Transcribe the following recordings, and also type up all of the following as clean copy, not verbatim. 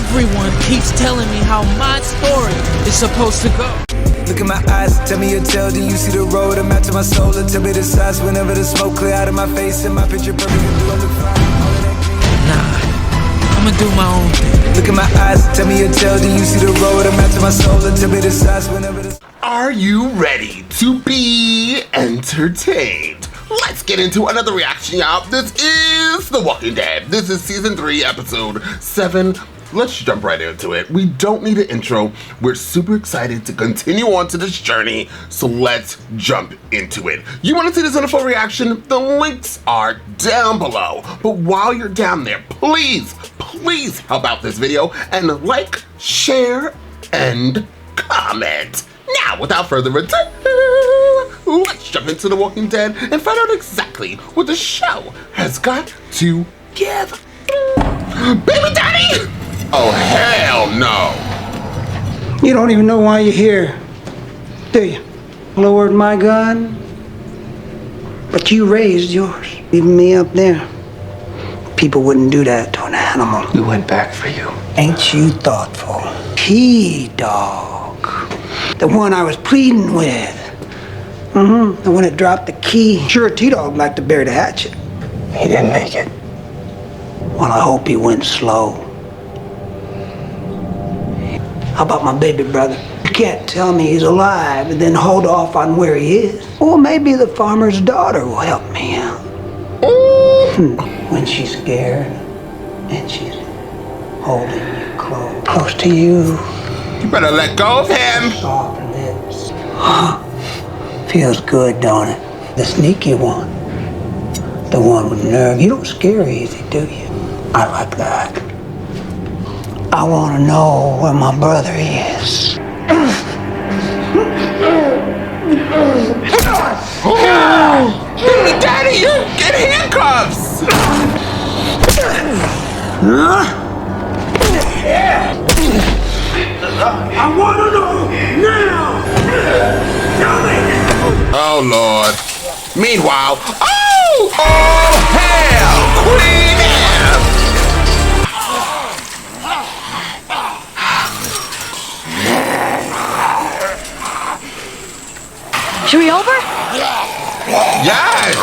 Everyone keeps telling me how my story is supposed to go. Look in my eyes, tell me your tale, then you see the road. I'm out to my soul, and tell me the size whenever the smoke clear out of my face. And my picture perfect, and do I look fine? Nah, I'ma do my own thing. Look in my eyes, tell me your tale, then you see the road. I'm out to my soul, and tell me the size whenever the... Are you ready to be entertained? Let's get into another reaction, y'all. This is The Walking Dead. This is season 3, episode 7. Let's jump right into it. We don't need an intro. We're super excited to continue on to this journey, so let's jump into it. You want to see this in a full reaction? The links are down below. But while you're down there, please help out this video and like, share, and comment. Now, without further ado, let's jump into The Walking Dead and find out exactly what the show has got to give. Baby Daddy! Oh, hell no. You don't even know why you're here, do you? Lowered my gun, but you raised yours, leaving me up there. People wouldn't do that to an animal. We went back for you. Ain't you thoughtful? T-Dog, the one I was pleading with. The one that dropped the key. Sure, T-Dog liked to bury the hatchet. He didn't make it. Well, I hope he went slow. How about my baby brother? You can't tell me he's alive and then hold off on where he is. Or maybe the farmer's daughter will help me out. When she's scared and she's holding you close to you. You better let go of him. Soft lips. Feels good, don't it? The sneaky one. The one with nerve. You don't scare easy, do you? I like that. I want to know where my brother is. Baby Daddy, you get handcuffs! I want to know now! Tell me! Oh, Lord. Meanwhile, oh hell! Queen Anne! Should we over? Yes!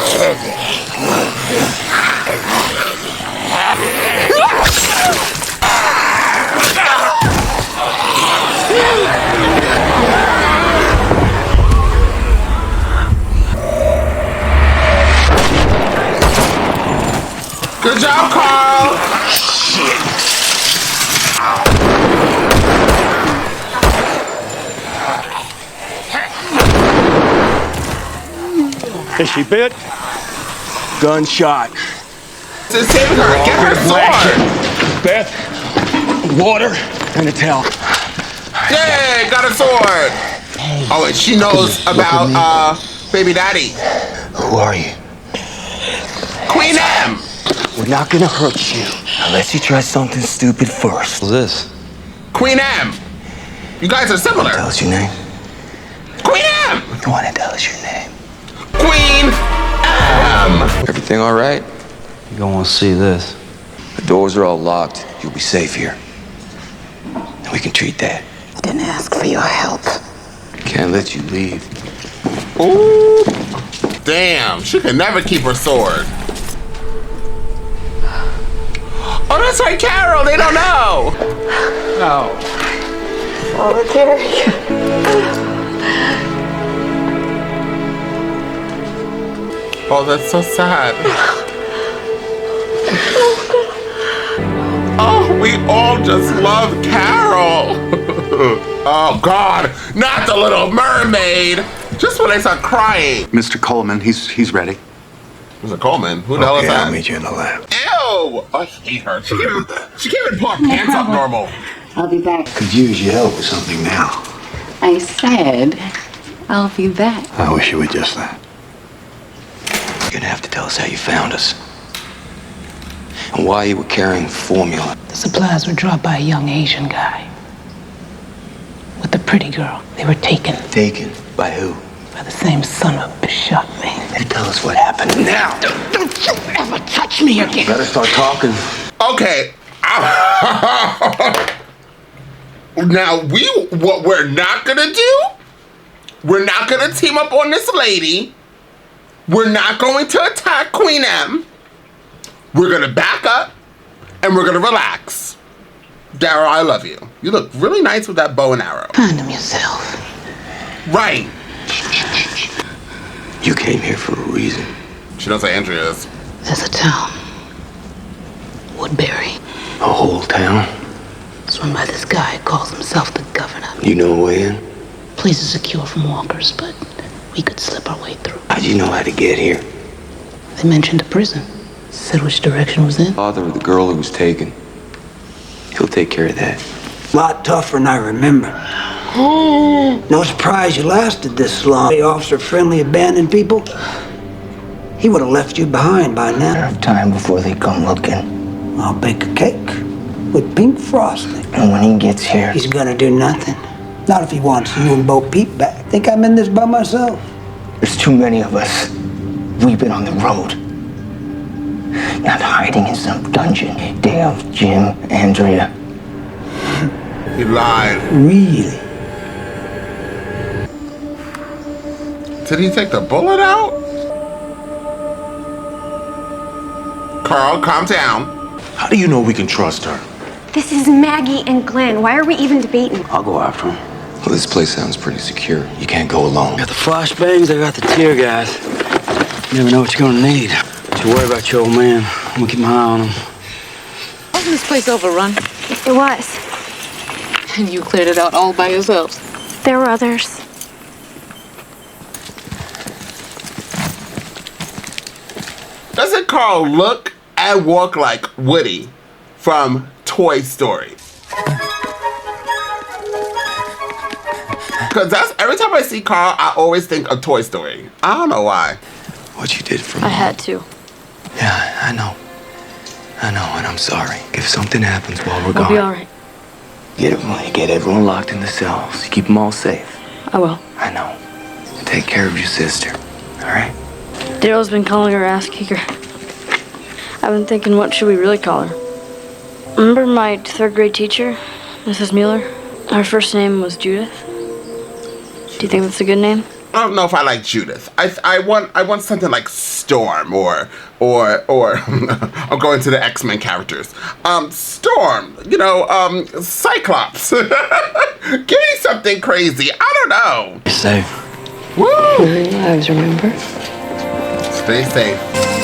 Good job, Carl! Is she bit? Gunshot. Just saving her. Get her sword. Beth, water, and a towel. Yay, got a sword. Oh, and she knows about Baby Daddy. Who are you? Queen M. We're not gonna hurt you unless you try something stupid first. What's this? Queen M. You guys are similar. Tell us your name. Queen M. Go on and tell us your name. Queen M. Everything all right? You don't want to see this. The doors are all locked. You'll be safe here. And we can treat that. I didn't ask for your help. Can't let you leave. Ooh. Damn, she can never keep her sword. Oh, that's right, Carol. They don't know. No. Oh, Jerry. Oh, that's so sad. Oh, we all just love Carol. Oh, God, not the Little Mermaid. Just when I start crying. Mr. Coleman, he's ready. Mr. Coleman? Who the hell is that? I'll meet you in the lab. Ew! I hate her. She can't even pull her pants up normal. I'll be back. Could use your help with something now. I said I'll be back. I wish you would just that. You're gonna have to tell us how you found us. And why you were carrying formula. The supplies were dropped by a young Asian guy. With the pretty girl. They were taken. Taken? By who? By the same son of a bitch shot me. Hey, tell us what happened now. Don't you ever touch me again. Better start talking. Okay. Now, what we're not gonna do, we're not gonna team up on this lady. We're not going to attack Queen M. We're gonna back up and we're gonna relax. Daryl, I love you. You look really nice with that bow and arrow. Condom yourself. Right. You came here for a reason. She knows who Andrea is. There's a town. Woodbury. A whole town? It's run by this guy who calls himself the governor. You know a way in? Place is secure from walkers, but we could slip our way through. How'd you know how to get here? They mentioned a prison. Said which direction was in. Father of the girl who was taken. He'll take care of that. A lot tougher than I remember. No surprise you lasted this long. The officer-friendly abandoned people. He would have left you behind by now. Enough time before they come looking. I'll bake a cake with pink frosting. And when he gets here, He's gonna do nothing. Not if he wants you and Bo Peep back. Think I'm in this by myself? there's too many of us. We've been on the road. Not hiding in some dungeon. Dale, Jim, Andrea. He lied. Really? Did he take the bullet out? Carl, calm down. How do you know we can trust her? This is Maggie and Glenn. Why are we even debating? I'll go after him. Well, this place sounds pretty secure. You can't go alone. I got the flashbangs, I got the tear gas. You never know what you're gonna need. Don't you worry about your old man. I'm gonna keep my eye on him. Wasn't this place overrun? It was. And you cleared it out all by yourselves. There were others. Doesn't Carl look and walk like Woody from Toy Story? Because that's every time I see Carl, I always think of Toy Story. I don't know why. What you did for me. I had to. Yeah, I know. I know, and I'm sorry. If something happens while we're gone. We'll be all right. Get everyone locked in the cells. Keep them all safe. I will. I know. Take care of your sister. All right? Daryl's been calling her ass kicker. I've been thinking, what should we really call her? Remember my third grade teacher, Mrs. Mueller? Her first name was Judith. Do you think that's a good name? I don't know if I like Judith. I want something like Storm or I'm going to the X-Men characters. Storm, Cyclops. Give me something crazy. I don't know. You're safe. Woo! 9 lives, remember? Stay safe.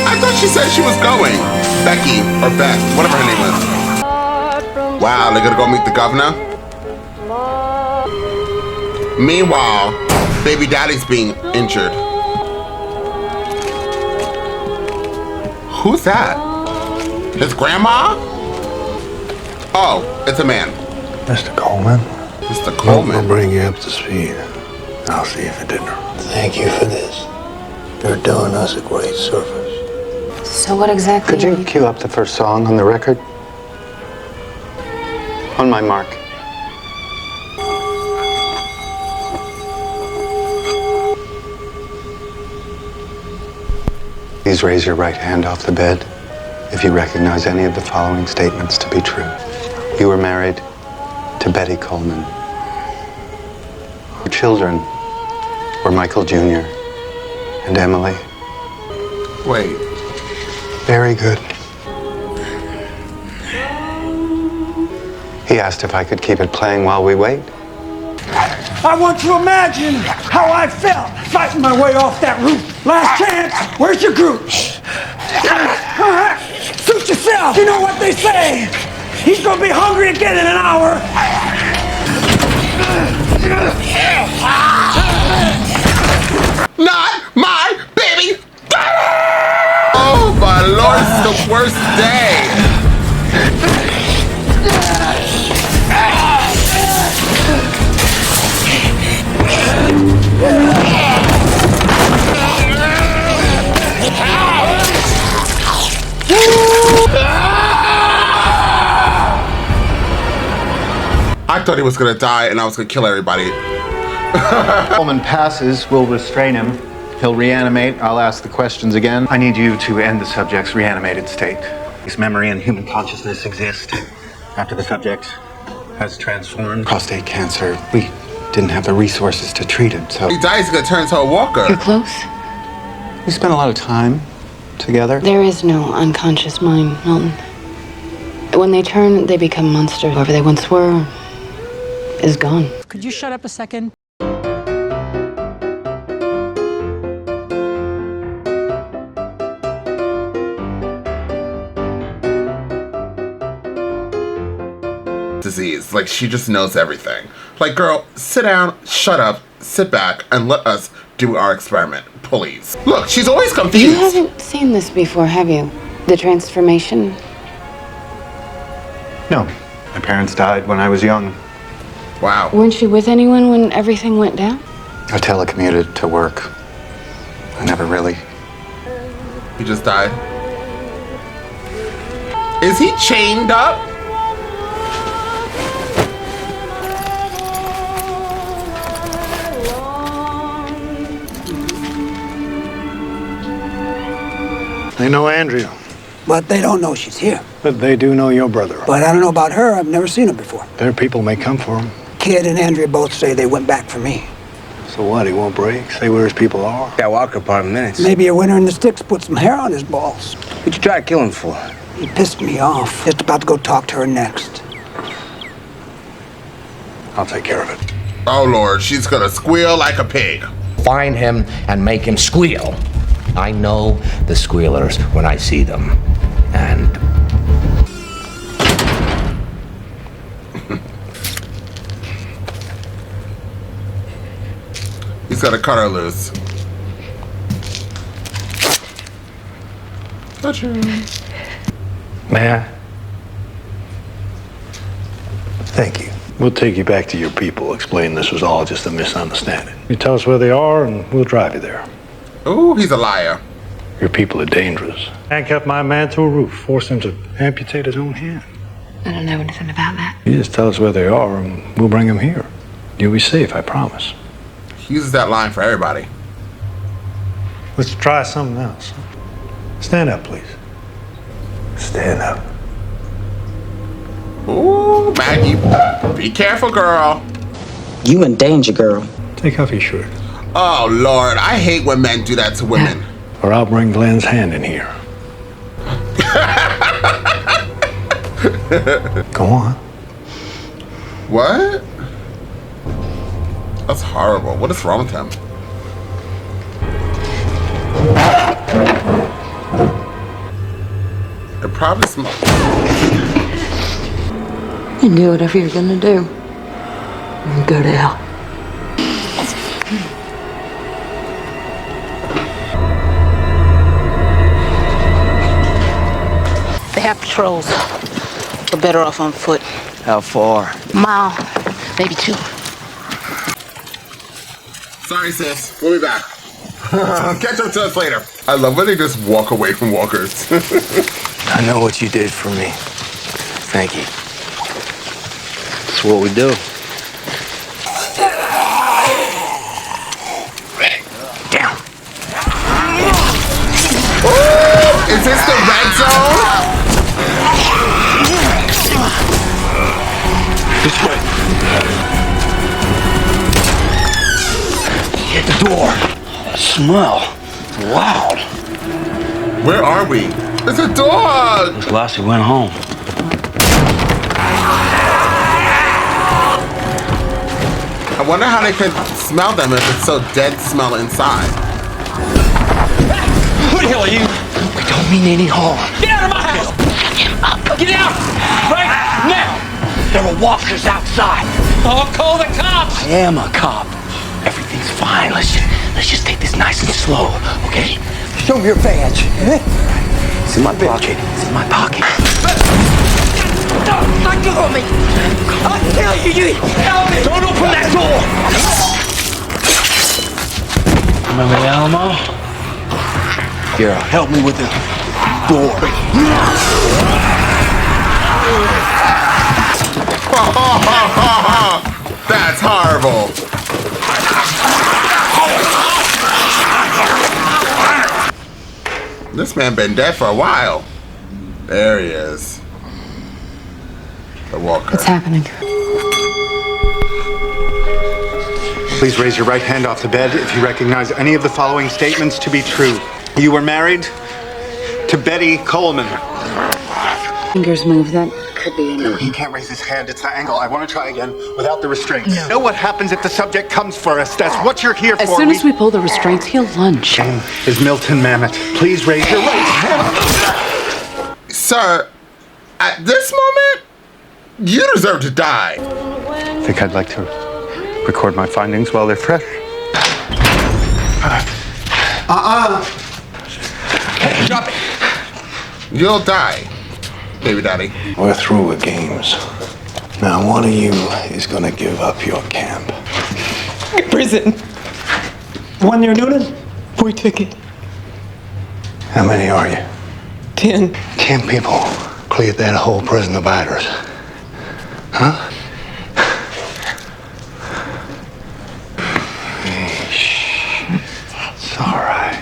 I thought she said she was going. Becky or Beth, whatever her name was. Wow, they're gonna go meet the governor. Meanwhile, baby daddy's being injured. Who's that? His grandma? Oh, it's a man. Mr. Coleman? Mr. Coleman? I'll bring you up to speed. I'll see you for dinner. Thank you for this. You're doing us a great service. So what exactly? Could you cue up the first song on the record? On my mark. Please raise your right hand off the bed if you recognize any of the following statements to be true. You were married to Betty Coleman. Your children were Michael Jr. and Emily. Wait. Very good. He asked if I could keep it playing while we wait. I want to imagine how I felt fighting my way off that roof. Last chance, where's your group? Suit yourself. You know what they say. He's gonna be hungry again in an hour. Not my baby! Oh my Lord, it's the worst day! I thought he was gonna die and I was gonna kill everybody. Coleman passes, we'll restrain him. He'll reanimate. I'll ask the questions again. I need you to end the subject's reanimated state. His memory and human consciousness exist after the subject has transformed. Prostate cancer. We didn't have the resources to treat it, so... He dies, he's gonna turn into a walker. You're close? We spent a lot of time together. There is no unconscious mind, Milton. When they turn, they become monsters. Whoever they once were is gone. Could you shut up a second? Disease. Like, she just knows everything. Like, girl, sit down, shut up, sit back, and let us do our experiment, please. Look, she's always confused. You haven't seen this before, have you? The transformation? No. My parents died when I was young. Wow. Weren't you with anyone when everything went down? I telecommuted to work. I never really... He just died. Is he chained up? They know Andrea. But they don't know she's here. But they do know your brother. But I don't know about her. I've never seen her before. Their people may come for him. Kid and Andrea both say they went back for me. So what, he won't break? Say where his people are? That Walker part in minutes. Maybe a winter in the sticks put some hair on his balls. What'd you try to kill him for? He pissed me off. Just about to go talk to her next. I'll take care of it. Oh, Lord, she's gonna squeal like a pig. Find him and make him squeal. I know the squealers when I see them. And... He's gotta cut her loose. Gotcha. May I? Thank you. We'll take you back to your people. Explain this was all just a misunderstanding. You tell us where they are and we'll drive you there. Ooh, he's a liar. Your people are dangerous. Handcuff my man to a roof. Force him to amputate his own hand. I don't know anything about that. You just tell us where they are and we'll bring them here. You'll be safe, I promise. He uses that line for everybody. Let's try something else. Stand up, please. Stand up. Ooh, Maggie, be careful, girl. You in danger, girl. Take off your shirt. Oh, Lord, I hate when men do that to women. Or I'll bring Glenn's hand in here. Go on. What? That's horrible. What is wrong with him? It probably smells. You do whatever you're gonna do. And go to hell. They have patrols. We're better off on foot. How far? Mile, maybe 2. Sorry, sis. We'll be back. Catch up to us later. I love when they just walk away from walkers. I know what you did for me. Thank you. That's what we do. Down. Ooh, is this the red zone? This way. Hit the door. The smell. Loud. Where are we? It's a dog! Lassie went home. I wonder how they can smell them if it's so dead smell inside. Who the hell are you? We don't mean any harm. Get out of my house! Get out! Right now! There are walkers outside. I'll call the cops! I am a cop. Everything's fine. Let's just take this nice and slow, okay? Show me your badge. It's in my pocket. It's in my pocket. Don't let go of me! I'll kill you! Help me! Don't open that door! Remember the Alamo? Here, help me with the door. That's horrible. This man been dead for a while. There he is. The walker. What's happening? Please raise your right hand off the bed if you recognize any of the following statements to be true. You were married to Betty Coleman. Fingers move, that could be enough. He can't raise his hand. It's the angle. I want to try again without the restraints. No. You know what happens if the subject comes for us. That's what you're here for. As soon as we pull the restraints, he'll lunge. Is Milton Mamet. Please raise your right hand. Sir, at this moment, you deserve to die. I think I'd like to record my findings while they're fresh. Drop it. You'll die, baby daddy. We're through with games. Now one of you is gonna give up your camp. Prison. 1 year notice, free ticket. How many are you? 10. 10 people cleared that whole prison of biters. Huh? It's all right.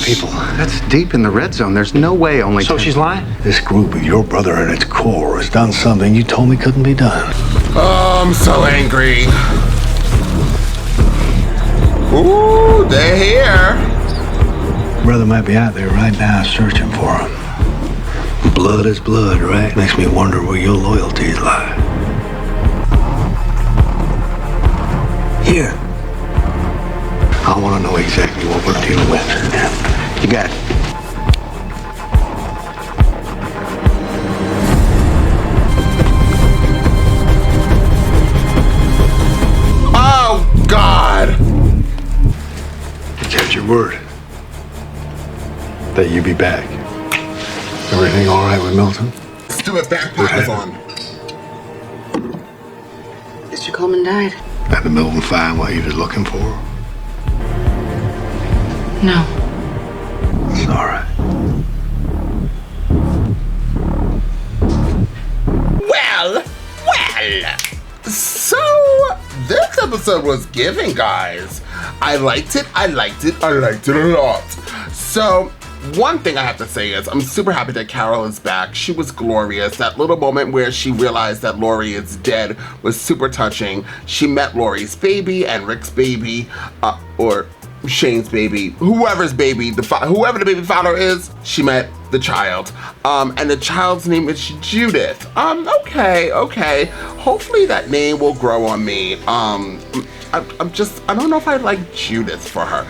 People. That's deep in the red zone. There's no way only. So she's lying? This group of your brother at its core has done something you told me couldn't be done. Oh, I'm so angry. Ooh, they're here. Brother might be out there right now searching for him. Blood is blood, right? Makes me wonder where your loyalties lie. Here. I want to know exactly what we're dealing with. You got it. Oh, God! You kept your word. That you'd be back. Everything all right with Milton? Stupid backpack is on. Mr. Coleman died. Had the Milton find what he was looking for? No. It's all right. Well. So, this episode was giving, guys. I liked it a lot. So, one thing I have to say is I'm super happy that Carol is back. She was glorious. That little moment where she realized that Lori is dead was super touching. She met Lori's baby and Rick's baby, or Shane's baby, whoever's baby, whoever the baby father is, she met the child. And the child's name is Judith. Okay. Hopefully that name will grow on me. I don't know if I like Judith for her.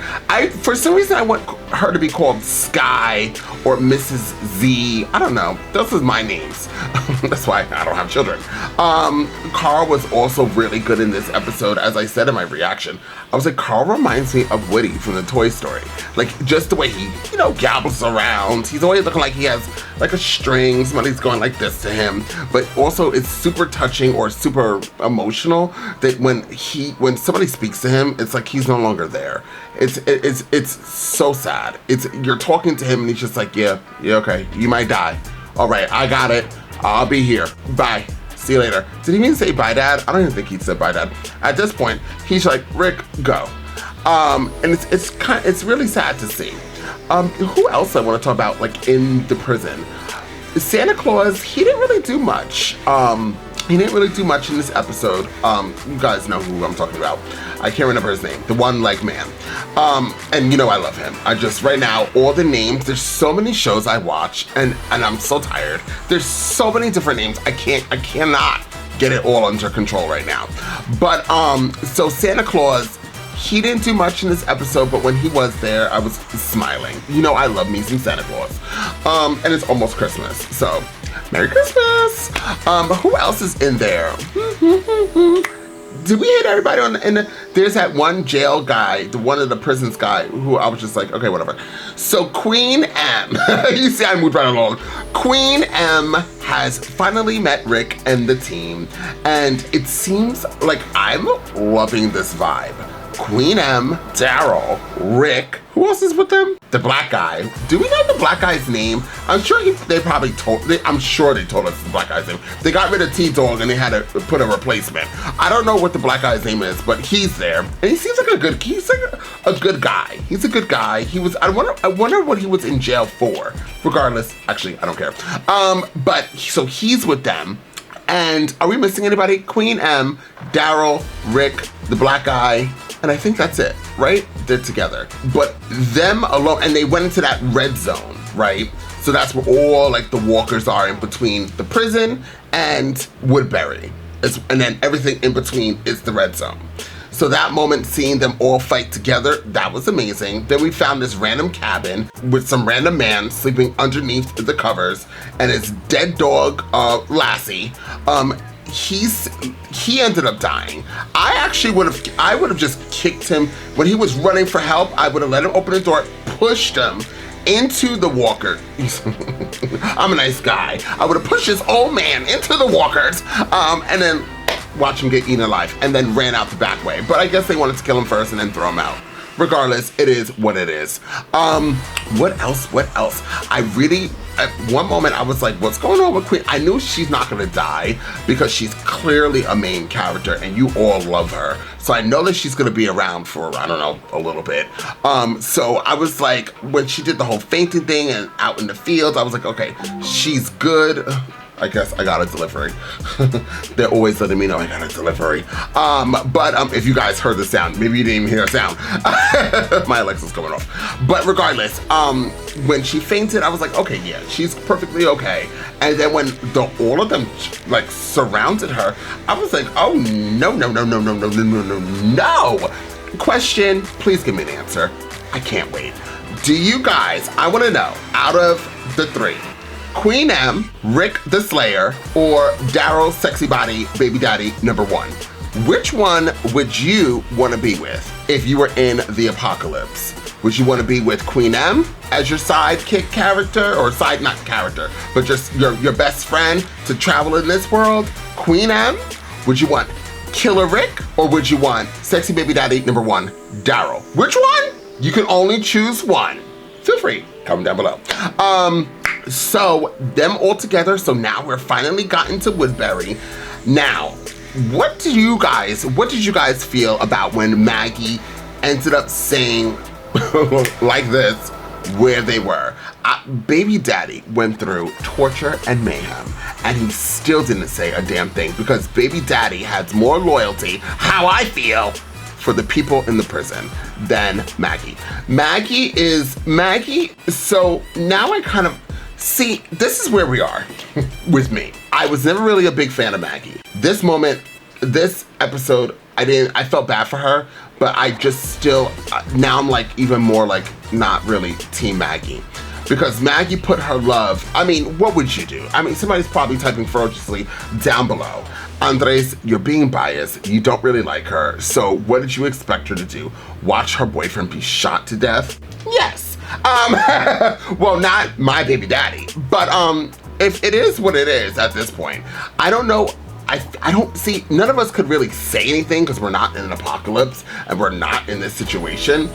For some reason I want her to be called Sky or Mrs. Z. I don't know. Those are my names. That's why I don't have children. Carl was also really good in this episode. As I said in my reaction, I was like, Carl reminds me of Woody from the Toy Story. Like, just the way he, gabbles around. He's always looking like he has like a string. Somebody's going like this to him. But also it's super touching or super emotional that when somebody speaks to him, it's like he's no longer there. It's so sad. You're talking to him and he's just like, yeah, okay, you might die. All right, I got it. I'll be here. Bye. See you later. Did he even say bye, Dad? I don't even think he said bye, Dad. At this point, he's like, Rick, go. And it's really sad to see. Who else I want to talk about, like, in the prison? Santa Claus, he didn't really do much. He didn't really do much in this episode. You guys know who I'm talking about. I can't remember his name. The one-leg man. And I love him. Right now, all the names, there's so many shows I watch, and I'm so tired. There's so many different names. I cannot get it all under control right now. But, so Santa Claus, he didn't do much in this episode, but when he was there, I was smiling. I love me some Santa Claus. And it's almost Christmas, so Merry Christmas. Who else is in there? Did we hit everybody there's that one jail guy, one of the prisons guy, who I was just like, okay, whatever. So Queen M, you see I moved right along. Queen M has finally met Rick and the team, and it seems like I'm loving this vibe. Queen M, Daryl, Rick, Who else is with them? The black guy. Do we know the black guy's name? I'm sure I'm sure they told us the black guy's name. They got rid of T-Dog and they had to put a replacement. I don't know what the black guy's name is, but he's there. And he seems like a good guy. He's a good guy. I wonder what he was in jail for. Regardless, actually, I don't care. So he's with them. And are we missing anybody? Queen M, Daryl, Rick, the black guy, and I think that's it, right? They're together. But them alone, and they went into that red zone, right? So that's where all like the walkers are in between the prison and Woodbury. And then everything in between is the red zone. So that moment, seeing them all fight together, that was amazing. Then we found this random cabin with some random man sleeping underneath the covers and his dead dog, Lassie. He ended up dying. I would have just kicked him. When he was running for help, I would have let him open the door, pushed him into the walker. I'm a nice guy. I would have pushed this old man into the walkers, and then watch him get eaten alive, and then ran out the back way. But I guess they wanted to kill him first and then throw him out. Regardless, it is what it is. What else? At one moment I was like, what's going on with Queen? I knew she's not gonna die because she's clearly a main character and you all love her. So I know that she's gonna be around for, I don't know, a little bit. So I was like, when she did the whole fainting thing and out in the fields, I was like, okay, she's good. I guess I got a delivery. They're always letting me know I got a delivery. But if you guys heard the sound, maybe you didn't even hear a sound. My Alexa's going off. But regardless, when she fainted, I was like, okay, yeah, she's perfectly okay. And then when all of them like surrounded her, I was like, oh no. Question, please give me an answer. I can't wait. Do you guys, I wanna know, out of the three, Queen M, Rick the Slayer, or Daryl Sexy Body Baby Daddy #1. Which one would you want to be with if you were in the apocalypse? Would you want to be with Queen M as your sidekick character, or not character, but just your best friend to travel in this world? Queen M? Would you want Killer Rick, or would you want Sexy Baby Daddy #1, Daryl? Which one? You can only choose one. Feel free, comment down below. So them all together, so now we're finally gotten to Woodbury. Now, what did you guys feel about when Maggie ended up saying like this where they were? Baby Daddy went through torture and mayhem, and he still didn't say a damn thing because Baby Daddy has more loyalty, how I feel, for the people in the prison than Maggie. Maggie, so now I kind of, see, this is where we are with me. I was never really a big fan of Maggie. This episode, I felt bad for her, but I just still, now I'm like even more like not really team Maggie. Because Maggie put her love, I mean, what would you do? I mean, somebody's probably typing ferociously down below. Andres, you're being biased. You don't really like her. So what did you expect her to do? Watch her boyfriend be shot to death? Yes. Well, not my baby daddy, but if it is what it is at this point, I don't know. I don't see, none of us could really say anything because we're not in an apocalypse and we're not in this situation.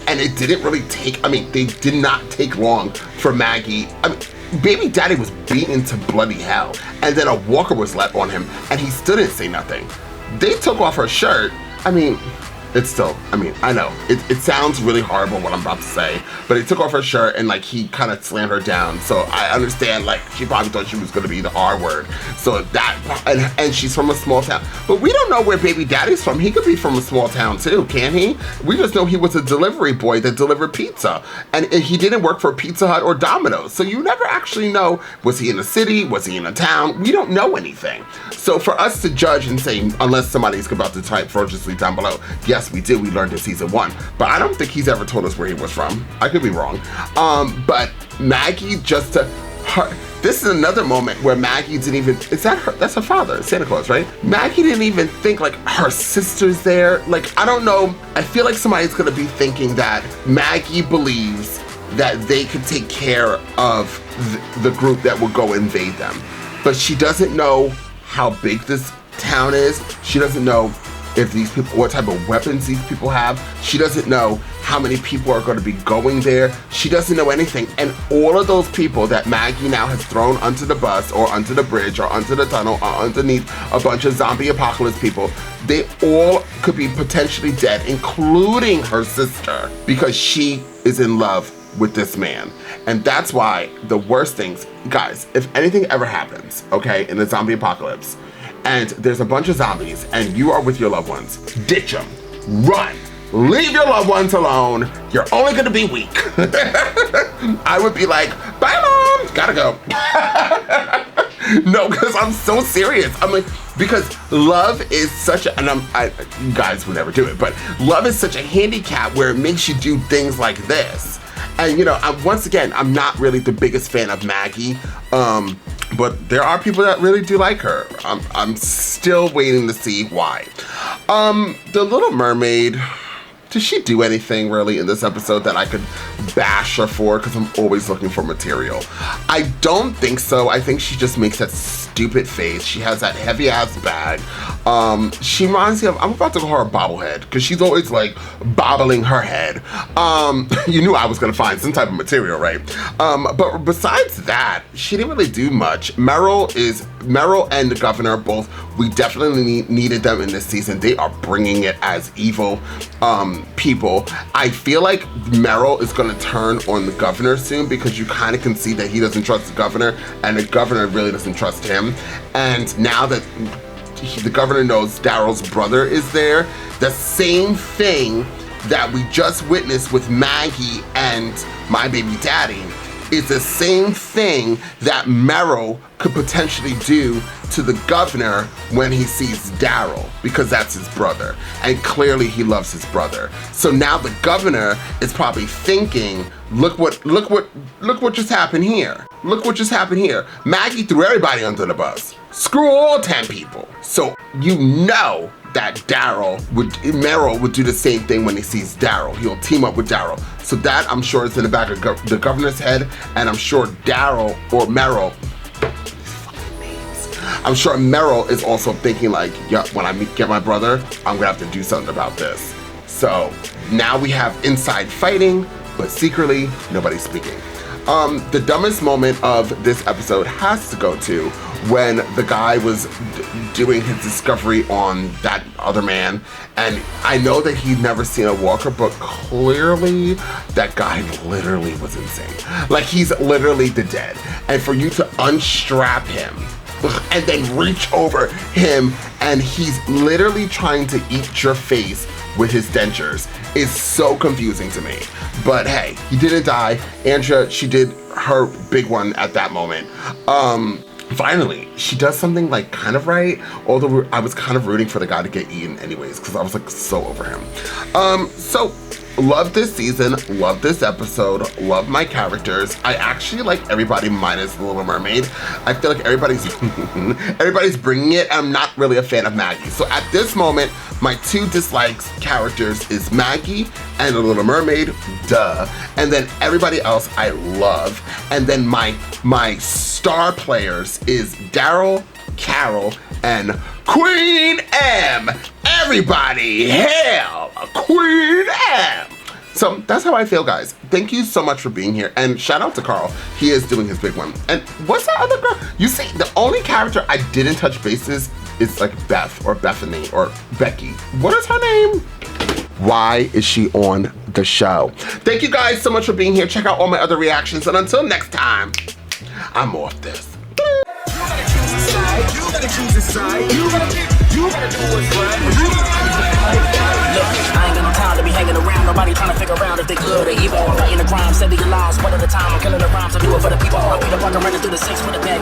And it didn't really take, I mean, they did not take long for Maggie. I mean, Baby Daddy was beaten to bloody hell, and then a walker was let on him, and he still didn't say nothing. They took off her shirt. I mean, it's still, I mean, I know, it sounds really horrible what I'm about to say, but he took off her shirt and like he kind of slammed her down. So I understand, like, she probably thought she was gonna be the R word. So that, and she's from a small town. But we don't know where Baby Daddy's from. He could be from a small town too, can't he? We just know he was a delivery boy that delivered pizza. And he didn't work for Pizza Hut or Domino's. So you never actually know, was he in a city? Was he in a town? We don't know anything. So for us to judge and say, unless somebody's about to type ferociously down below, yes, we did. We learned in season 1, but I don't think he's ever told us where he was from. I could be wrong. But Maggie just to her. This is another moment where Maggie didn't even. Is that her? That's her father, Santa Claus, right? Maggie didn't even think like her sister's there. Like, I don't know. I feel like somebody's gonna be thinking that Maggie believes that they could take care of the group that will go invade them, but she doesn't know how big this town is. She doesn't know if these people, what type of weapons these people have. She doesn't know how many people are going to be going there. She doesn't know anything. And all of those people that Maggie now has thrown onto the bus or onto the bridge or onto the tunnel or underneath a bunch of zombie apocalypse people, they all could be potentially dead, including her sister, because she is in love with this man. And that's why the worst things, guys, if anything ever happens, okay, in the zombie apocalypse, and there's a bunch of zombies and you are with your loved ones, ditch them, run. Leave your loved ones alone. You're only gonna be weak. I would be like, bye mom, gotta go. No, because I'm so serious. I'm like, because love is such a, and you guys would never do it, but love is such a handicap where it makes you do things like this. And you know, once again, I'm not really the biggest fan of Maggie, but there are people that really do like her. I'm still waiting to see why. The Little Mermaid, did she do anything really in this episode that I could bash her for? Because I'm always looking for material. I don't think so. I think she just makes that stupid face. She has that heavy ass bag. She reminds me of, I'm about to call her a bobblehead because she's always like bobbling her head. You knew I was gonna find some type of material, right? But besides that, she didn't really do much. Merle and the governor both, we definitely needed them in this season. They are bringing it as evil people. I feel like Merle is gonna turn on the governor soon because you kind of can see that he doesn't trust the governor and the governor really doesn't trust him. And now that the governor knows Daryl's brother is there, the same thing that we just witnessed with Maggie and my baby daddy is the same thing that Merle could potentially do to the governor when he sees Daryl, because that's his brother. And clearly he loves his brother. So now the governor is probably thinking, look what just happened here. Look what just happened here. Maggie threw everybody under the bus. Screw all 10 people. So you know that Merle would do the same thing when he sees Daryl. He'll team up with Daryl. So that, I'm sure, is in the back of the governor's head, and I'm sure Daryl or Merle, I'm sure Merle is also thinking like, yeah, when I get my brother, I'm gonna have to do something about this. So now we have inside fighting, but secretly, nobody's speaking. The dumbest moment of this episode has to go to when the guy was doing his discovery on that other man. And I know that he'd never seen a walker, but clearly that guy literally was insane. Like, he's literally the dead. And for you to unstrap him and then reach over him and he's literally trying to eat your face with his dentures is so confusing to me. But hey, he didn't die. Andrea, she did her big one at that moment. Finally, she does something like kind of right, although I was kind of rooting for the guy to get eaten anyways because I was like so over him. So love this season, love this episode, love my characters. I actually like everybody minus The Little Mermaid. I feel like everybody's bringing it, and I'm not really a fan of Maggie. So at this moment, my two dislikes characters is Maggie and The Little Mermaid, duh. And then everybody else I love. And then my star players is Daryl, Carol, and Queen M. Everybody hail Queen M. So that's how I feel, guys. Thank you so much for being here. And shout out to Carl. He is doing his big one. And what's that other girl? You see, the only character I didn't touch bases is like Beth or Bethany or Becky. What is her name? Why is she on the show? Thank you guys so much for being here. Check out all my other reactions. And until next time, I'm off this. You gotta choose a side. You gotta do what's right. Look, I ain't got no time to be hanging around. Nobody trying to figure out if they good or evil. I'm fighting the crime, setting your lives one at a time. I'm killing the rhymes. I do it for the people. I'll be the fucker running through the six with a bag.